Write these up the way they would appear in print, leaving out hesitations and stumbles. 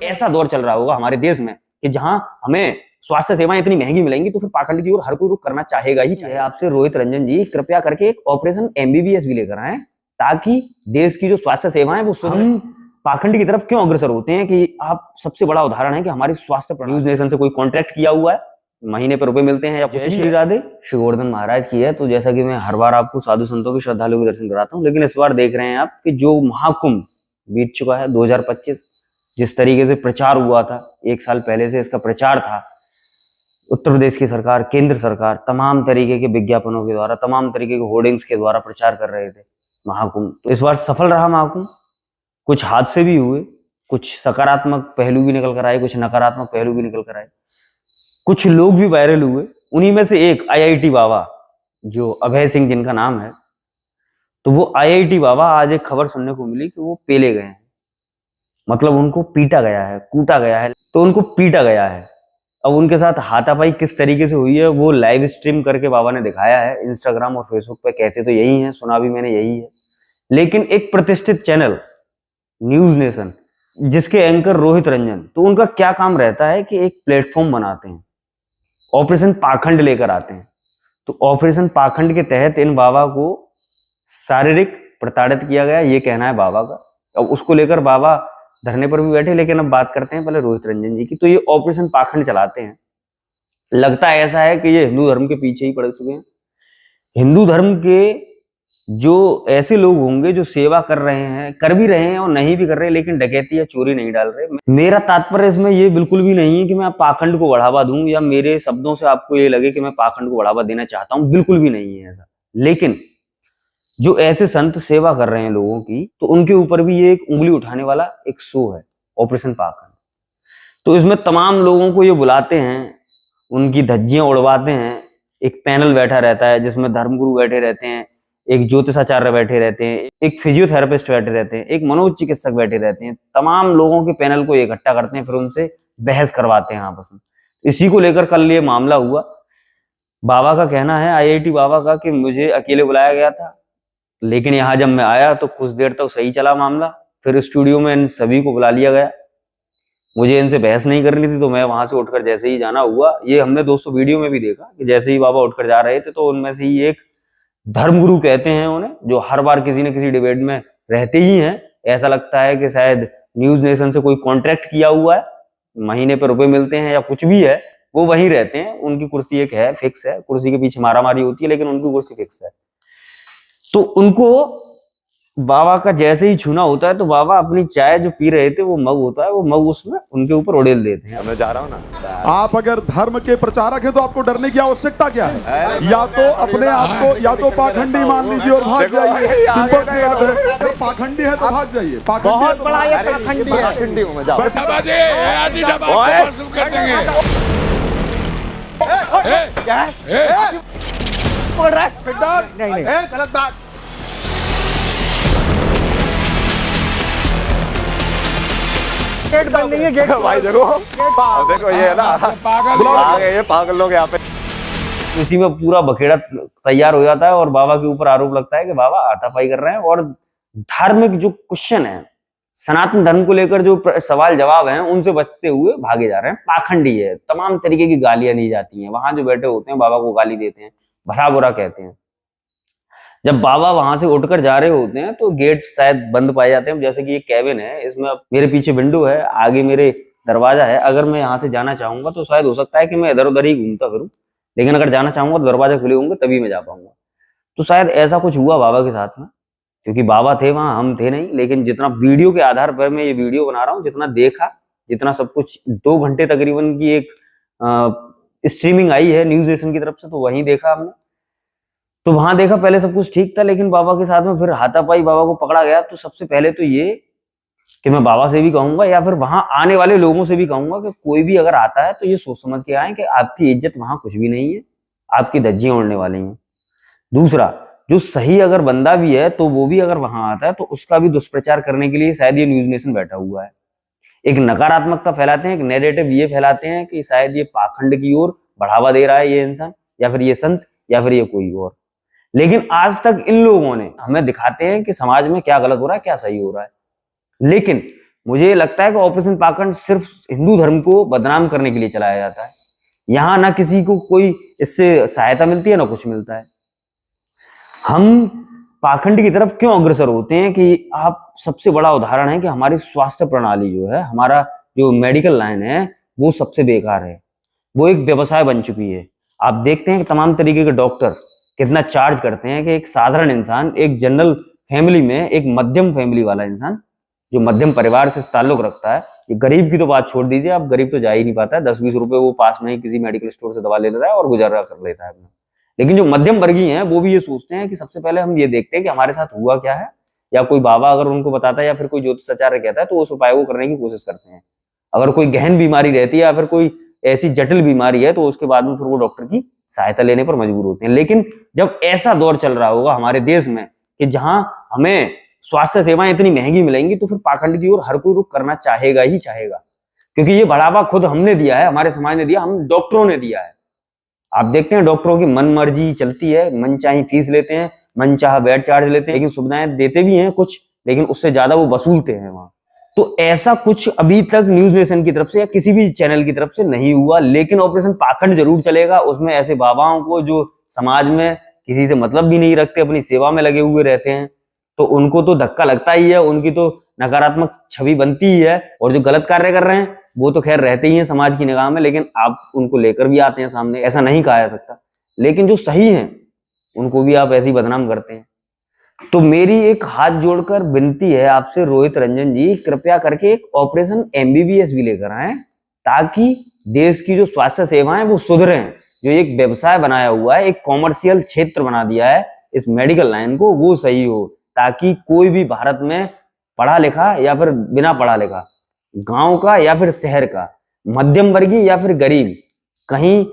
ऐसा दौर चल रहा होगा हमारे देश में कि जहां हमें स्वास्थ्य सेवाएं इतनी महंगी मिलेंगी तो फिर पाखंड की ओर हर कोई रुख करना चाहेगा ही चाहे। आपसे रोहित रंजन जी कृपया करके एक ऑपरेशन एमबीबीएस भी लेकर आए ताकि देश की जो स्वास्थ्य सेवाएं वो हम पाखंड की तरफ क्यों अग्रसर होते हैं कि आप सबसे बड़ा उदाहरण है कि हमारी स्वास्थ्य न्यूज नेशन से कोई कॉन्ट्रैक्ट किया हुआ है, महीने पर रुपए मिलते हैं या कुछ। श्री राधे श्री गोवर्धन महाराज की है। तो जैसा कि मैं हर बार आपको साधु संतों की श्रद्धालुओं के दर्शन कराता हूँ, लेकिन इस बार देख रहे हैं आप कि जो महाकुंभ बीत चुका है 2025, जिस तरीके से प्रचार हुआ था, एक साल पहले से इसका प्रचार था, उत्तर प्रदेश की सरकार, केंद्र सरकार तमाम तरीके के विज्ञापनों के द्वारा, तमाम तरीके के होर्डिंग्स के द्वारा प्रचार कर रहे थे महाकुंभ। तो इस बार सफल रहा महाकुंभ। कुछ हादसे भी हुए, कुछ सकारात्मक पहलू भी निकल कर आए, कुछ नकारात्मक पहलू भी निकल कर आए, कुछ लोग भी वायरल हुए। उन्हीं में से एक आईआईटी बाबा, जो अभय सिंह जिनका नाम है, तो वो आईआईटी बाबा आज एक खबर सुनने को मिली कि वो पेले गए हैं, मतलब उनको पीटा गया है, कूटा गया है। तो उनको पीटा गया है। अब उनके साथ हाथापाई किस तरीके से हुई है वो लाइव स्ट्रीम करके बाबा ने दिखाया है इंस्टाग्राम और फेसबुक पे। कहते तो यही है, सुना भी मैंने यही है, लेकिन एक प्रतिष्ठित चैनल न्यूज नेशन, जिसके एंकर रोहित रंजन, तो उनका क्या काम रहता है कि एक प्लेटफॉर्म बनाते हैं, ऑपरेशन पाखंड लेकर आते हैं। तो ऑपरेशन पाखंड के तहत इन बाबा को शारीरिक प्रताड़ित किया गया, ये कहना है बाबा का। अब उसको लेकर बाबा धरने पर भी बैठे। लेकिन अब बात करते हैं पहले रोहित रंजन जी की। तो ये ऑपरेशन पाखंड चलाते हैं, लगता ऐसा है कि ये हिंदू धर्म के पीछे ही पड़ चुके हैं। हिंदू धर्म के जो ऐसे लोग होंगे जो सेवा कर रहे हैं, कर भी रहे हैं और नहीं भी कर रहे, लेकिन डकैती या चोरी नहीं डाल रहे। मेरा तात्पर्य इसमें ये बिल्कुल भी नहीं है कि मैं पाखंड को बढ़ावा दूं या मेरे शब्दों से आपको ये लगे कि मैं पाखंड को बढ़ावा देना चाहता हूं, बिल्कुल भी नहीं है ऐसा। लेकिन जो ऐसे संत सेवा कर रहे हैं लोगों की, तो उनके ऊपर भी ये एक उंगली उठाने वाला एक शो है ऑपरेशन पाखंड। तो इसमें तमाम लोगों को ये बुलाते हैं, उनकी धज्जियां उड़वाते हैं। एक पैनल बैठा रहता है जिसमें धर्मगुरु बैठे रहते हैं, एक ज्योतिषाचार्य बैठे रहते हैं, एक फिजियोथेरेपिस्ट बैठे रहते हैं, एक मनोज चिकित्सक बैठे रहते हैं। तमाम लोगों के पैनल को इकट्ठा करते हैं, फिर उनसे बहस करवाते हैं आपस में। इसी को लेकर कल ये मामला हुआ। बाबा का कहना है, आईआईटी बाबा का, कि मुझे अकेले बुलाया गया था, लेकिन यहाँ जब मैं आया तो कुछ देर तक सही चला मामला। फिर स्टूडियो में इन सभी को बुला लिया गया, मुझे इनसे बहस नहीं करनी थी। तो मैं वहां से उठकर जैसे ही जाना हुआ, ये हमने दोस्तों वीडियो में भी देखा कि जैसे ही बाबा उठकर जा रहे थे, तो उनमें से ही एक धर्मगुरु कहते हैं उन्हें, जो हर बार किसी न किसी डिबेट में रहते ही हैं। ऐसा लगता है कि शायद न्यूज नेशन से कोई कॉन्ट्रैक्ट किया हुआ है, महीने पर रुपए मिलते हैं या कुछ भी है, वो वहीं रहते हैं। उनकी कुर्सी एक है, फिक्स है, कुर्सी के पीछे मारामारी होती है, लेकिन उनकी कुर्सी फिक्स है। तो उनको बाबा का जैसे ही छूना होता है, तो बाबा अपनी चाय जो पी रहे थे, वो मग होता है, वो मग उसमें उनके ऊपर उड़ेल देते हैं। मैं जा रहा हूँ ना। आप अगर धर्म के प्रचारक हैं तो आपको डरने की आवश्यकता क्या है? या तो अपने आप को या तो पाखंडी मान लीजिए और भाग जाइए, सिंपल सी बात है। अगर पाखंडी है तो भाग जाइए, पाखंडी है तो पाखंडी हूं मैं। जाओ नहीं गलत बात। गेट बंद नहीं है, गेट भाई देखो ये है ना, आ गए ये पागल लोग यहाँ पे। उसी में पूरा बखेड़ा तैयार हो जाता है और बाबा के ऊपर आरोप लगता है कि बाबा हाथापाई कर रहे हैं। और धार्मिक जो क्वेश्चन है, सनातन धर्म को लेकर जो सवाल जवाब हैं, उनसे बचते हुए भागे जा रहे हैं। पाखंडी है, तमाम तरीके की गालियां दी जाती हैं। वहां जो बैठे होते हैं बाबा को गाली देते हैं, भला बुरा कहते हैं। जब बाबा वहां से उठकर जा रहे होते हैं तो गेट शायद बंद पाए जाते हैं। जैसे कि ये कैबिन है, इसमें अब मेरे पीछे विंडो है, आगे मेरे दरवाजा है। अगर मैं यहाँ से जाना चाहूंगा तो शायद हो सकता है कि मैं इधर उधर ही घूमता फिरूं, लेकिन अगर जाना चाहूंगा तो दरवाजा खुले होंगे तभी मैं जा पाऊंगा। तो शायद ऐसा कुछ हुआ बाबा के साथ में, क्योंकि बाबा थे वहां, हम थे नहीं। लेकिन जितना वीडियो के आधार पर मैं ये वीडियो बना रहा हूँ, जितना देखा, जितना सब कुछ, 2 घंटे तकरीबन की एक स्ट्रीमिंग आई है न्यूज नेशन की तरफ से, तो वहीं देखा हमने। तो वहां देखा पहले सब कुछ ठीक था, लेकिन बाबा के साथ में फिर हाथापाई, बाबा को पकड़ा गया। तो सबसे पहले तो ये कि मैं बाबा से भी कहूंगा या फिर वहां आने वाले लोगों से भी कहूंगा कि कोई भी अगर आता है तो ये सोच समझ के आए कि आपकी इज्जत वहां कुछ भी नहीं है, आपकी धज्जियां उड़ने वाली हैं। दूसरा, जो सही अगर बंदा भी है तो वो भी अगर वहां आता है तो उसका भी दुष्प्रचार करने के लिए शायद ये न्यूज नेशन बैठा हुआ है। एक नकारात्मकता फैलाते हैं, एक नेगेटिव ये फैलाते हैं कि शायद ये पाखंड की ओर बढ़ावा दे रहा है ये इंसान, या फिर ये संत, या फिर ये कोई और। लेकिन आज तक इन लोगों ने हमें दिखाते हैं कि समाज में क्या गलत हो रहा है, क्या सही हो रहा है। लेकिन मुझे लगता है कि ऑपरेशन पाखंड सिर्फ हिंदू धर्म को बदनाम करने के लिए चलाया जाता है। यहां ना किसी को कोई इससे सहायता मिलती है, ना कुछ मिलता है। हम पाखंड की तरफ क्यों अग्रसर होते हैं कि आप सबसे बड़ा उदाहरण है कि हमारी स्वास्थ्य प्रणाली जो है, हमारा जो मेडिकल लाइन है, वो सबसे बेकार है। वो एक व्यवसाय बन चुकी है। आप देखते हैं कि तमाम तरीके के डॉक्टर कितना चार्ज करते हैं कि एक साधारण इंसान, एक जनरल फैमिली में, एक मध्यम फैमिली वाला इंसान जो मध्यम परिवार से ताल्लुक रखता है, ये गरीब की तो बात छोड़ दीजिए, आप गरीब तो जा ही नहीं पाता है। 10-20 रुपए वो पास में ही किसी मेडिकल स्टोर से दवा ले लेता है और गुजारा कर लेता है अपना। लेकिन जो मध्यम वर्गीय हैं वो भी ये सोचते हैं कि सबसे पहले हम ये देखते हैं कि हमारे साथ हुआ क्या है, या कोई बाबा अगर उनको बताता है या फिर कोई ज्योतिषाचार्य कहता है तो उस उपाय को करने की कोशिश करते हैं। अगर कोई गहन बीमारी रहती है या फिर कोई ऐसी जटिल बीमारी है तो उसके बाद में फिर वो डॉक्टर की सहायता लेने पर मजबूर होते हैं। लेकिन जब ऐसा दौर चल रहा होगा हमारे देश में कि जहां हमें स्वास्थ्य सेवाएं इतनी महंगी मिलेंगी, तो फिर पाखंड की ओर हर कोई रुख करना चाहेगा ही चाहेगा, क्योंकि ये बढ़ावा खुद हमने दिया है, हमारे समाज ने दिया, हम डॉक्टरों ने दिया है। आप देखते हैं डॉक्टरों की मन मर्जी चलती है, मन चाही फीस लेते हैं, मन चाह बेड चार्ज लेते हैं, लेकिन सुविधाएं देते भी हैं कुछ, लेकिन उससे ज्यादा वो वसूलते हैं वहां। तो ऐसा कुछ अभी तक न्यूज नेशन की तरफ से या किसी भी चैनल की तरफ से नहीं हुआ। लेकिन ऑपरेशन पाखंड जरूर चलेगा। उसमें ऐसे बाबाओं को जो समाज में किसी से मतलब भी नहीं रखते, अपनी सेवा में लगे हुए रहते हैं, तो उनको तो धक्का लगता ही है, उनकी तो नकारात्मक छवि बनती ही है। और जो गलत कार्य कर रहे हैं वो तो खैर रहते ही हैं समाज की निगाह में, लेकिन आप उनको लेकर भी आते हैं सामने, ऐसा नहीं कहा जा सकता। लेकिन जो सही हैं उनको भी आप ऐसे ही बदनाम करते हैं। तो मेरी एक हाथ जोड़कर विनती है आपसे रोहित रंजन जी, कृपया करके एक ऑपरेशन एमबीबीएस भी लेकर आए, ताकि देश की जो स्वास्थ्य सेवाएं वो सुधरें। जो एक व्यवसाय बनाया हुआ है, एक कॉमर्शियल क्षेत्र बना दिया है इस मेडिकल लाइन को, वो सही हो, ताकि कोई भी भारत में पढ़ा लिखा या फिर बिना पढ़ा लिखा, गांव का या फिर शहर का, मध्यम वर्गीय या फिर गरीब, कहीं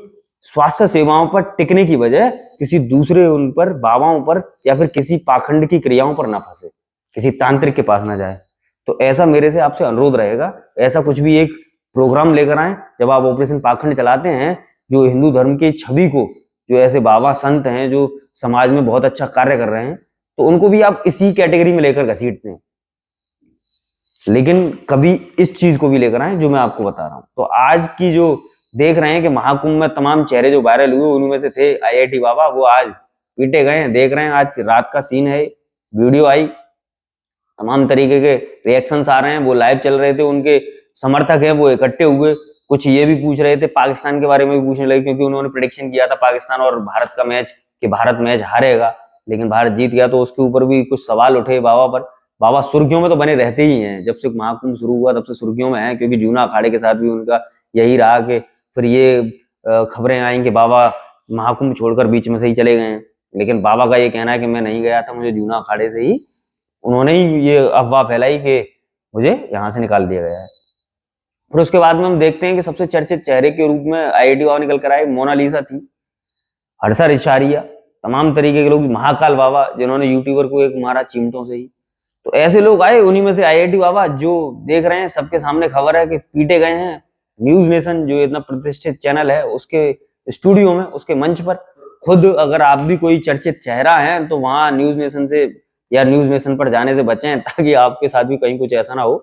स्वास्थ्य सेवाओं पर टिकने की बजाय किसी दूसरे उन पर, बाबाओं पर या फिर किसी पाखंड की क्रियाओं पर ना फंसे, किसी तांत्रिक के पास ना जाए। तो ऐसा मेरे से आपसे अनुरोध रहेगा, ऐसा कुछ भी एक प्रोग्राम लेकर आए जब आप ऑपरेशन पाखंड चलाते हैं, जो हिंदू धर्म की छवि को, जो ऐसे बाबा संत हैं जो समाज में बहुत अच्छा कार्य कर रहे हैं, तो उनको भी आप इसी कैटेगरी में लेकर घसीटते हैं। लेकिन कभी इस चीज को भी लेकर आए जो मैं आपको बता रहा हूं। तो आज की जो देख रहे हैं कि महाकुंभ में तमाम चेहरे जो वायरल हुए, उनमें से थे आईआईटी बाबा, वो आज पीटे गए हैं। देख रहे हैं आज रात का सीन है, वीडियो आई, तमाम तरीके के रिएक्शंस आ रहे हैं। वो लाइव चल रहे थे, उनके समर्थक हैं वो इकट्ठे हुए, कुछ ये भी पूछ रहे थे, पाकिस्तान के बारे में भी पूछने लगे, क्योंकि उन्होंने प्रेडिक्शन किया था पाकिस्तान और भारत का मैच कि भारत मैच हारेगा, लेकिन भारत जीत गया। तो उसके ऊपर भी कुछ सवाल उठे बाबा पर। बाबा सुर्खियों में तो बने रहते ही हैं, जब से महाकुंभ शुरू हुआ तब से सुर्खियों में है, क्योंकि जूना अखाड़े के साथ भी उनका यही रहा कि फिर ये खबरें आई कि बाबा महाकुंभ छोड़कर बीच में से ही चले गए हैं। लेकिन बाबा का ये कहना है कि मैं नहीं गया था, मुझे जूना अखाड़े से ही, उन्होंने ही ये अफवाह फैलाई कि मुझे यहाँ से निकाल दिया गया है। फिर उसके बाद में हम देखते हैं कि सबसे चर्चित चेहरे के रूप में आईआईटी बाबा निकल कर आए। मोनालिसा थी, हर्षा रिशारिया, तमाम तरीके के लोग, महाकाल बाबा जिन्होंने यूट्यूबर को एक मारा चिमटों से ही। तो ऐसे लोग आए, उन्हीं में से आईआईटी बाबा, जो देख रहे हैं सबके सामने खबर है कि पीटे गए हैं। न्यूज नेशन जो इतना प्रतिष्ठित चैनल है, उसके स्टूडियो में, उसके मंच पर खुद अगर आप भी कोई चर्चित चेहरा हैं तो वहां न्यूज नेशन से या न्यूज नेशन पर जाने से बचें, ताकि आपके साथ भी कहीं कुछ ऐसा ना हो